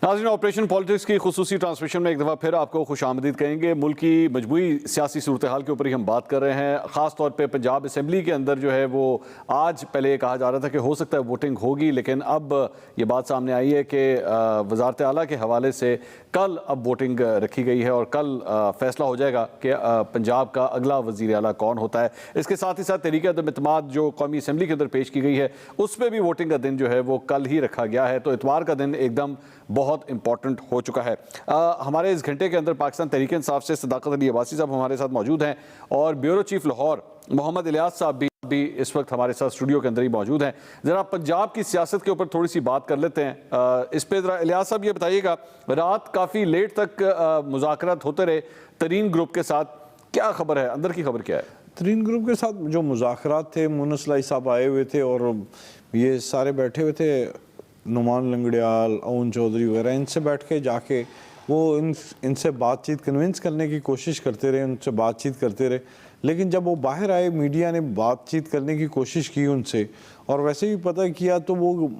नाज़रीन, operation politics की खुसूसी transmission में एक दफ़ा फिर आपको खुशामदीद कहेंगे। मुल्क की मजबूरी सियासी सूरत हाल के ऊपर ही हम बात कर रहे हैं। ख़ास तौर पे पंजाब असम्बली के अंदर जो है वो आज पहले ये कहा जा रहा था कि हो सकता है वोटिंग होगी, लेकिन अब ये बात सामने आई है कि वज़ारत आला के हवाले से कल अब वोटिंग रखी गई है और कल फैसला हो जाएगा कि पंजाब का अगला वज़ीर आला कौन होता है। इसके साथ ही साथ तहरीक अदम-ए-इत्तेमाद जो कौमी असम्बली के अंदर पेश की गई है उस पर भी वोटिंग का दिन जो है वो कल ही रखा गया है। तो इतवार का दिन एकदम बहुत इंपॉर्टेंट हो चुका है। हमारे इस घंटे के अंदर पाकिस्तान तहरीक इंसाफ से सदाकत अली अब्बासी साहब हमारे साथ मौजूद हैं और ब्यूरो चीफ लाहौर मोहम्मद इलियास साहब भी इस वक्त हमारे साथ स्टूडियो के अंदर ही मौजूद हैं। ज़रा पंजाब की सियासत के ऊपर थोड़ी सी बात कर लेते हैं। इस पर ज़रा इलियास साहब ये बताइएगा, रात काफ़ी लेट तक मुज़ाकरात होते रहे तरीन ग्रुप के साथ, क्या खबर है, अंदर की खबर क्या है? तरीन ग्रुप के साथ जो मुज़ाकरात थे, मुन्नस लाई साहब आए हुए थे और ये सारे बैठे हुए थे, नुमान लंगड़ियाल, अवन चौधरी वगैरह, इनसे बैठ के जाके वो इनसे बातचीत कन्विंस करने की कोशिश करते रहे, उनसे बातचीत करते रहे। लेकिन जब वो बाहर आए, मीडिया ने बातचीत करने की कोशिश की उनसे और वैसे भी पता किया तो वो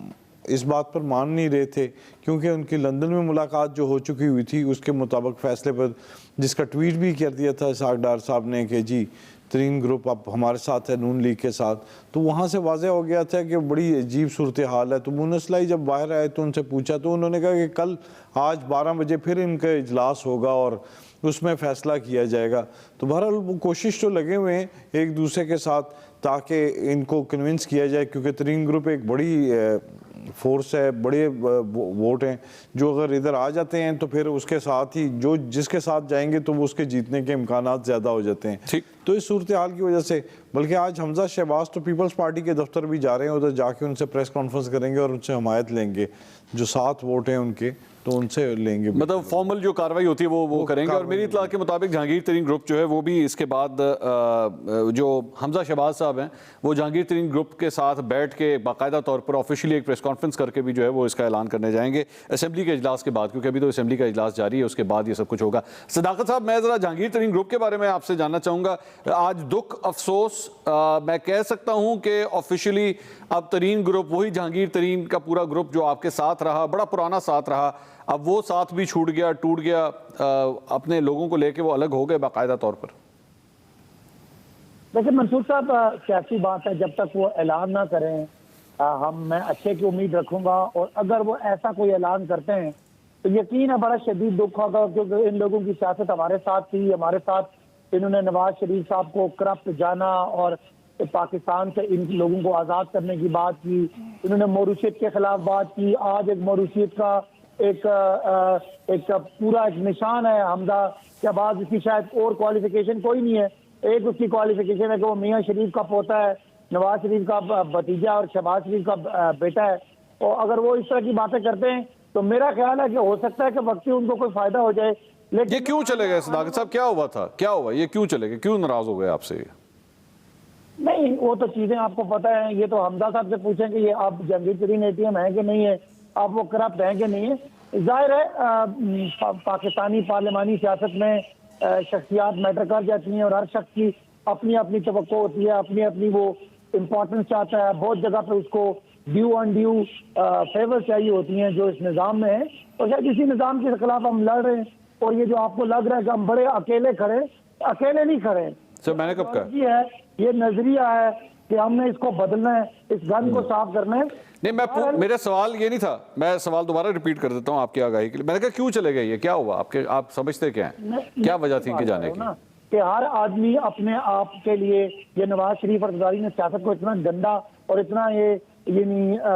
इस बात पर मान नहीं रहे थे, क्योंकि उनकी लंदन में मुलाकात जो हो चुकी हुई थी उसके मुताबिक फ़ैसले पर, जिसका ट्वीट भी कर दिया था इसहाक डार साहब ने कि जी तरीन ग्रुप अब हमारे साथ है नून लीग के साथ, तो वहाँ से वाज़े हो गया था कि बड़ी अजीब सूरत हाल है। तो मुन्नस लाई जब बाहर आए तो उनसे पूछा तो उन्होंने कहा कि कल आज 12 बजे फिर इनका इजलास होगा और उसमें फ़ैसला किया जाएगा। तो बहरहाल वो कोशिश तो लगे हुए हैं एक दूसरे के साथ ताकि इनको कन्विंस किया जाए, क्योंकि तरीन ग्रुप एक बड़ी फोर्स है, बड़े वोट हैं जो अगर इधर आ जाते हैं तो फिर उसके साथ ही जो जिसके साथ जाएंगे तो वो उसके जीतने के इम्कानात ज़्यादा हो जाते हैं। ठीक, तो इस सूरत हाल की वजह से बल्कि आज हमजा शहबाज तो पीपल्स पार्टी के दफ्तर भी जा रहे हैं, उधर जाके उनसे प्रेस कॉन्फ्रेंस करेंगे और उनसे हमायत लेंगे, जो 7 वोट हैं उनके तो उनसे लेंगे, मतलब फॉर्मल जो कार्रवाई होती है वो करेंगे। और मेरी इत्तला के मुताबिक जहांगीर तरीन ग्रुप जो है वो भी इसके बाद जो हमजा शहबाज साहब हैं वो जहांगीर तरीन ग्रुप के साथ बैठ के बाकायदा तौर पर ऑफिशियली एक प्रेस कॉन्फ्रेंस करके भी जो है वो इसका ऐलान करने जाएंगे असेंबली के इजलास के बाद, क्योंकि अभी तो असेंबली का इजलास जारी है, उसके बाद ये सब कुछ होगा। सदाकत साहब, मैं ज़रा जहांगीर तरीन ग्रुप के बारे में आपसे जानना चाहूँगा। आज दुख अफसोस मैं कह सकता हूँ कि ऑफिशियली अब तरीन ग्रुप वही जहांगीर तरीन का पूरा ग्रुप जो आपके साथ रहा, बड़ा पुराना साथ रहा, अब वो साथ भी छूट गया, टूट गया, अपने लोगों को लेके वो अलग हो गए बाकायदा तौर पर। देखिए मंसूर साहब, सियासी बात है, जब तक वो ऐलान ना करें मैं अच्छे की उम्मीद रखूंगा, और अगर वो ऐसा कोई ऐलान करते हैं तो यकीन है बड़ा शदीद दुख होगा, क्योंकि इन लोगों की सियासत हमारे साथ थी, हमारे साथ इन्होंने नवाज शरीफ साहब को करप्ट जाना और पाकिस्तान से इन लोगों को आज़ाद करने की बात की, इन्होंने मॉरिशस के खिलाफ बात की। आज एक मॉरिशस का एक पूरा एक निशान है हमजा शहबाज, इसकी शायद और क्वालिफिकेशन कोई नहीं है। एक उसकी क्वालिफिकेशन है कि वो मियाँ शरीफ का पोता है, नवाज शरीफ का भतीजा और शहबाज शरीफ का बेटा है। और अगर वो इस तरह की बातें करते हैं तो मेरा ख्याल है कि हो सकता है कि वक्ती उनको कोई फायदा हो जाए। लेकिन ये क्यों चले गए सदाकत साहब, क्या हुआ था, क्या हुआ, ये क्यों चले गए, क्यों नाराज हो गए आपसे? नहीं, वो तो चीजें आपको पता है, ये तो हमजा साहब से पूछें कि ये आप जहांगीर तरीन एटीएम है कि नहीं है, आप वो करप्ट हैं कि नहीं है। जाहिर है पाकिस्तानी पार्लिमानी सियासत में शख्सियात मैटर कर जाती हैं और हर शख्स की अपनी अपनी तवक्को होती है, अपनी अपनी वो इम्पोर्टेंस चाहता है। बहुत जगह पे उसको ड्यू अनड्यू फेवर चाहिए होती हैं जो इस निज़ाम में है, और शायद इसी निज़ाम के खिलाफ हम लड़ रहे हैं। और ये जो आपको लग रहा है कि हम बड़े अकेले खड़े, अकेले नहीं खड़े सर, मैंने कब कहा है, ये नजरिया है कि हमने इसको बदलना है, इस गन को साफ करना है। नहीं, मेरा सवाल ये नहीं था, मैं सवाल दोबारा रिपीट कर देता हूँ आपकी आगाही के लिए। मैंने कहा क्यों चले गए, ये क्या हुआ, आप समझते क्या हैं, क्या वजह थी इनके जाने की? कि हर आदमी अपने आप के लिए, ये नवाज शरीफ और ज़रदारी ने सियासत को इतना गंदा और इतना ये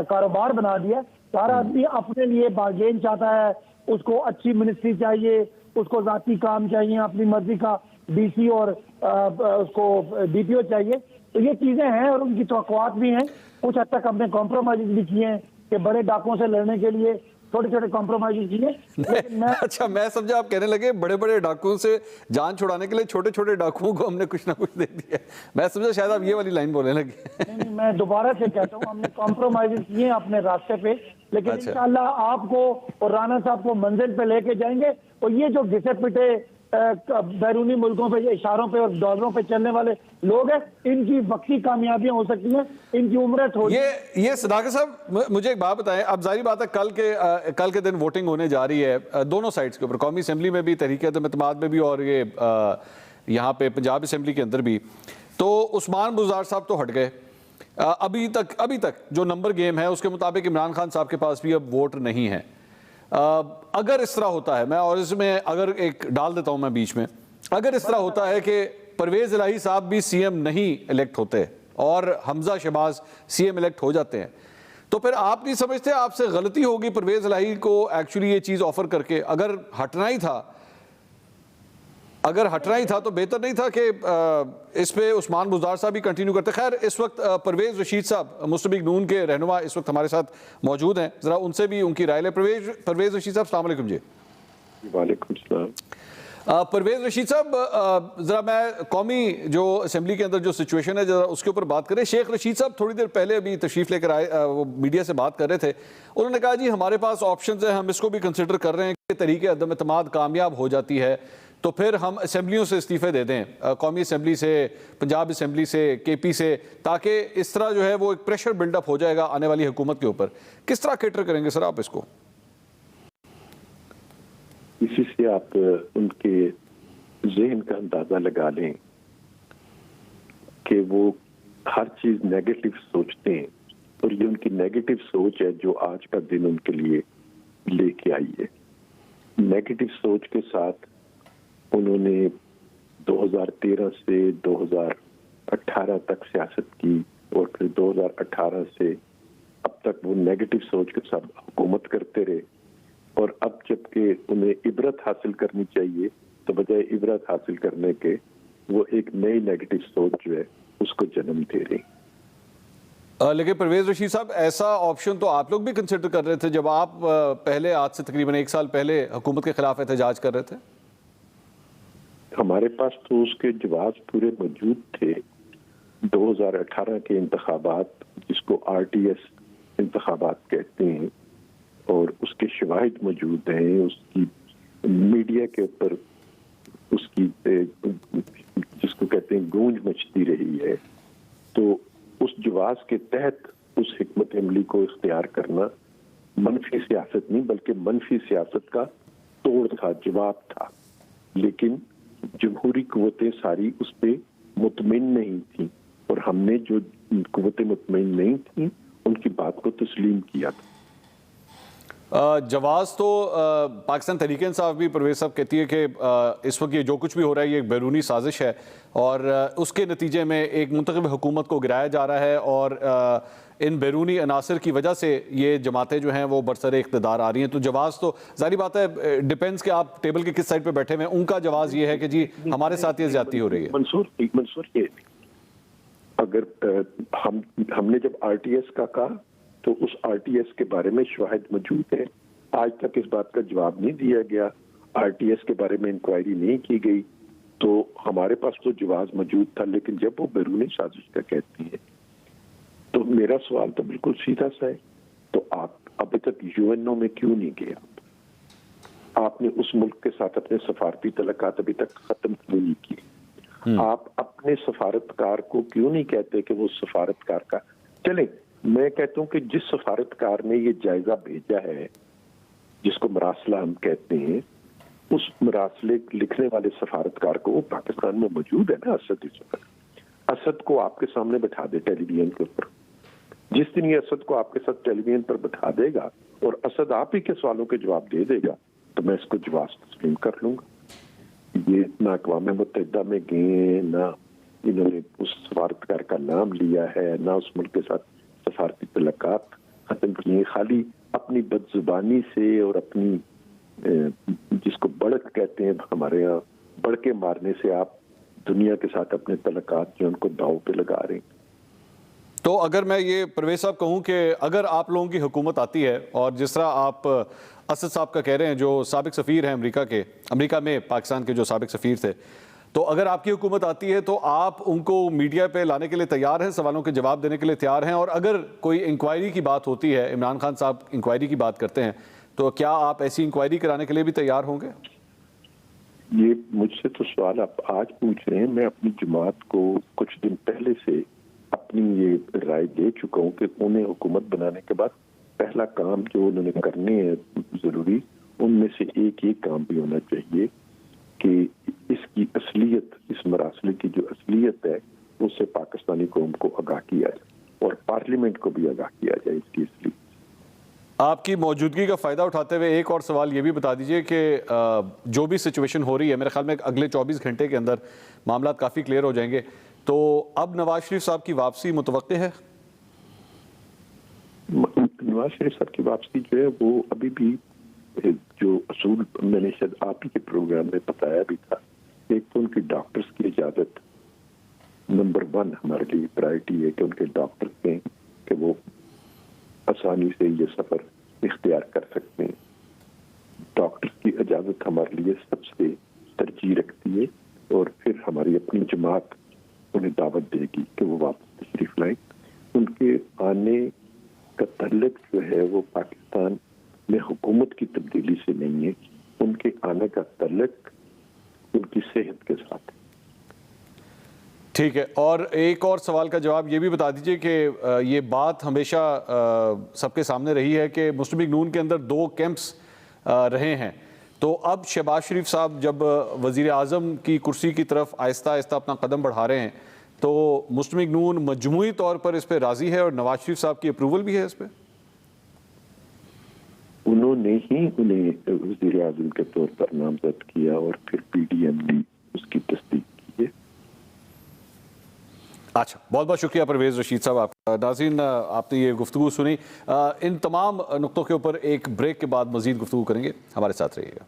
कारोबार बना दिया, हर आदमी अपने लिए बार्गेन चाहता है, उसको अच्छी मिनिस्ट्री चाहिए, उसको जाती काम चाहिए, अपनी मर्जी का डीसी और उसको डीपीओ चाहिए। तो ये चीजें हैं और उनकी तवक्कुआत भी हैं। कुछ हद तक हमने कॉम्प्रोमाइज भी किए हैं कि बड़े डाकुओं से लड़ने के लिए छोटे छोटे कॉम्प्रोमाइज किए। अच्छा, मैं समझा आप कहने लगे बड़े बड़े डाकुओं से जान छुड़ाने के लिए छोटे छोटे डाकुओं को हमने कुछ ना कुछ दे दिया। मैं समझा शायद आप ये वाली लाइन बोलने लगे। नहीं, मैं दोबारा से कहता हूँ, हमने कॉम्प्रोमाइज किए अपने रास्ते पे, लेकिन इंशाल्लाह आपको और राना साहब को मंजिल पे लेके जाएंगे। और ये जो घिसे पिटे बैरूनी मुल्कों पे, इशारों पे और डॉलरों पे चलने वाले लोग हैं। इनकी वक्ती कामयाबियां हो सकती हैं, इनकी उम्र थोड़ी। ये सदाकत साहब मुझे एक बात बताएं, अब जाहिर बात है कल के दिन वोटिंग होने जा रही है दोनों साइड्स के ऊपर, कौमी असेंबली में भी, तहरीक एतमाद में भी, और ये यहाँ पे पंजाब असेंबली के अंदर भी। तो उस्मान बुज़दार साहब तो हट गए। अभी तक जो नंबर गेम है उसके मुताबिक इमरान खान साहब के पास भी अब वोट नहीं है। अगर इस तरह होता है, मैं और इसमें अगर एक डाल देता हूं मैं बीच में, अगर इस तरह होता है कि परवेज इलाही साहब भी सीएम नहीं इलेक्ट होते और हमजा शहबाज सीएम इलेक्ट हो जाते हैं, तो फिर आप नहीं समझते आपसे गलती होगी परवेज इलाही को एक्चुअली ये चीज ऑफर करके? अगर हटना ही था तो बेहतर नहीं था कि इस पे उस्मान बुज़दार साहब भी कंटिन्यू करते? खैर, इस वक्त परवेज रशीद साहब मुस्लिम लीग नून के रहनुमा इस वक्त हमारे साथ मौजूद हैं, जरा उनसे भी उनकी राय लें। परवेज रशीद साहब, अस्सलाम वालेकुम जी। वालेकुम सलाम। परवेज रशीद साहब, जरा मैं कौमी जो असेंबली के अंदर जो सिचुएशन है जरा उसके ऊपर बात करें। शेख रशीद साहब थोड़ी देर पहले अभी तशरीफ लेकर आए, वो मीडिया से बात कर रहे थे। उन्होंने कहा जी हमारे पास ऑप्शंस हैं, हम इसको भी कंसिडर कर रहे हैं कि तरीके अदम एतमाद कामयाब हो जाती है तो फिर हम असेंबलियों से इस्तीफे दे दें, कौमी असेंबली से, पंजाब असेंबली से, केपी से, ताकि इस तरह जो है वो एक प्रेशर बिल्डअप हो जाएगा आने वाली हुकूमत के ऊपर। किस तरह कैटर करेंगे सर आप इसको? इसी से आप उनके जहन का अंदाजा लगा लें कि वो हर चीज नेगेटिव सोचते हैं, और ये उनकी नेगेटिव सोच है जो आज का दिन उनके लिए लेके आई है। नेगेटिव सोच के साथ उन्होंने 2013 से 2018 तक सियासत की, और फिर 2018 से अब तक वो नेगेटिव सोच के साथ हुकूमत करते रहे। और अब जबकि उन्हें इबरत हासिल करनी चाहिए तो बजाय इबरत हासिल करने के वो एक नई नेगेटिव सोच जो है उसको जन्म दे रही। लेकिन परवेज रशीद साहब, ऐसा ऑप्शन तो आप लोग भी कंसिडर कर रहे थे जब आप पहले, आज से तकरीबन 1 साल पहले हुकूमत के खिलाफ एहतजाज कर रहे थे। हमारे पास तो उसके जवाब पूरे मौजूद थे। 2018 के इंतखाबात, जिसको RTS इंतखाबात कहते हैं, और उसके शवाहिद मौजूद हैं, उसकी मीडिया के ऊपर उसकी जिसको कहते हैं गूंज मचती रही है। तो उस जवाब के तहत उस हिकमत अमली को इख्तियार करना मनफी सियासत नहीं बल्कि मनफी सियासत का तोड़ था, जवाब था। लेकिन जमहूरी कुव्वतें सारी उस पर मुतमिन नहीं थी, और हमने जो कुव्वतें मुतमिन नहीं थी उनकी बात को तस्लीम किया था। जवाब तो पाकिस्तान तहरीक इंसाफ भी, परवेज साहब कहती है कि इस वक्त ये जो कुछ भी हो रहा है ये एक बैरूनी साजिश है, और उसके नतीजे में एक मुंतखब हुकूमत को गिराया जा रहा है, और इन बैरूनी अनासर की वजह से ये जमातें जो हैं वो बरसरे इख्तिदार आ रही हैं। तो जवाब तो जाहिर बात है डिपेंड्स कि आप टेबल के किस साइड पे बैठे हुए हैं। उनका जवाब ये है कि जी हमारे साथ ये ज्यादती हो रही है। मंसूर ये अगर हमने जब RTS का कहा तो उस RTS के बारे में शवाहिद मौजूद है। आज तक इस बात का जवाब नहीं दिया गया, RTS के बारे में इंक्वायरी नहीं की गई, तो हमारे पास तो जवाब मौजूद था। लेकिन जब वो बैरूनी साजिश का कहती है तो मेरा सवाल तो बिल्कुल सीधा सा है, तो आप अभी तक UNO में क्यों नहीं गए? आपने उस मुल्क के साथ अपने सफारती तल्लुकात अभी तक खत्म क्यों नहीं किए? आप अपने सफारतकार को क्यों नहीं कहते कि वो सफारतकार का चले? मैं कहता हूं कि जिस सफारतकार ने ये जायजा भेजा है, जिसको मरासला हम कहते हैं, उस मरासले लिखने वाले सफारतकार को वो पाकिस्तान में मौजूद है ना, असद। इस वक्त असद को आपके सामने बैठा दे टेलीविजन के ऊपर। जिस दिन ये असद को आपके साथ टेलीविजन पर बैठा देगा और असद आप ही के सवालों के जवाब दे देगा, तो मैं इसको जवाब तस्लीम कर लूंगा। ये ना अक़वाम मुत्तहिदा में गए, ना इन्होंने उस सफारतकार का नाम लिया है, ना उस मुल्क के साथ सफारती तल्लुकात खत्म किए। खाली अपनी बदजुबानी से और अपनी जिसको बढ़क कहते हैं हमारे यहाँ, बढ़ के मारने से आप दुनिया के साथ अपने तल्लुकात जो उनको दाव पे लगा रहे हैं। तो अगर मैं ये परवेज साहब कहूँ कि अगर आप लोगों की हुकूमत आती है, और जिस तरह आप असद साहब का कह रहे हैं जो साबिक सफ़ीर हैं अमेरिका में पाकिस्तान के जो साबिक सफ़ीर थे, तो अगर आपकी हुकूमत आती है तो आप उनको मीडिया पे लाने के लिए तैयार हैं, सवालों के जवाब देने के लिए तैयार हैं? और अगर कोई इंक्वायरी की बात होती है, इमरान खान साहब इंक्वायरी की बात करते हैं, तो क्या आप ऐसी इंक्वायरी कराने के लिए भी तैयार होंगे? ये मुझसे तो सवाल आप आज पूछ रहे हैं। मैं अपनी जमात को कुछ दिन पहले से अपनी ये राय दे चुका हूँ कि उन्हें हुकूमत बनाने के बाद पहला काम जो उन्होंने करने हैं जरूरी, उनमें से एक काम भी होना चाहिए कि इसकी असलियत, इस मरासले की जो असलियत है उससे पाकिस्तानी कौम को आगाह किया जाए और पार्लियामेंट को भी आगाह किया जाए इसकी असलियत। आपकी मौजूदगी का फ़ायदा उठाते हुए एक और सवाल ये भी बता दीजिए कि जो भी सिचुएशन हो रही है, मेरे ख्याल में अगले 24 घंटे के अंदर मामला काफ़ी क्लियर हो जाएंगे, तो अब नवाज शरीफ साहब की वापसी मुतवक्के है? नवाज शरीफ साहब की वापसी जो है वो अभी भी जो असूल मैंने शायद आप ही के प्रोग्राम में बताया भी था, एक तो उनकी डॉक्टर्स की इजाज़त नंबर 1 हमारे लिए प्रायोरिटी है कि उनके डॉक्टर कहें कि वो आसानी से ये सफर इख्तियार कर सकते हैं। डॉक्टर्स की इजाजत हमारे लिए सबसे तरजीह रखती है और फिर हमारी अपनी जमात उन्हें दावत देगी कि वो वापस तशरीफ लाएं। उनके आने का तल्लुक जो है वो पाकिस्तान में हुकूमत की तब्दीली से नहीं है, उनके आने का तल्लुक उनकी सेहत के साथ है। ठीक है, और एक और सवाल का जवाब ये भी बता दीजिए कि ये बात हमेशा सबके सामने रही है कि मुस्लिम लीग नून के अंदर 2 कैंप्स रहे हैं, तो अब शहबाज शरीफ साहब जब वज़ीर आज़म की कुर्सी की तरफ आहिस्ता आहिस्ता अपना कदम बढ़ा रहे हैं, तो मुस्लिम लीग नून मजमूई तौर पर इस पर राज़ी है और नवाज शरीफ साहब की अप्रूवल भी है इस पर? उन्होंने ही उन्हें वज़ीर आज़म के तौर पर नामजद किया और फिर PDM ने उसकी तस्दीक की है। अच्छा, बहुत बहुत शुक्रिया परवेज़ रशीद साहब आपका। नाज़रीन, आपने ये गुफ्तगू सुनी। इन तमाम नुक्तों के ऊपर एक ब्रेक के बाद मज़ीद गुफ्तगू करेंगे, हमारे साथ रहिएगा।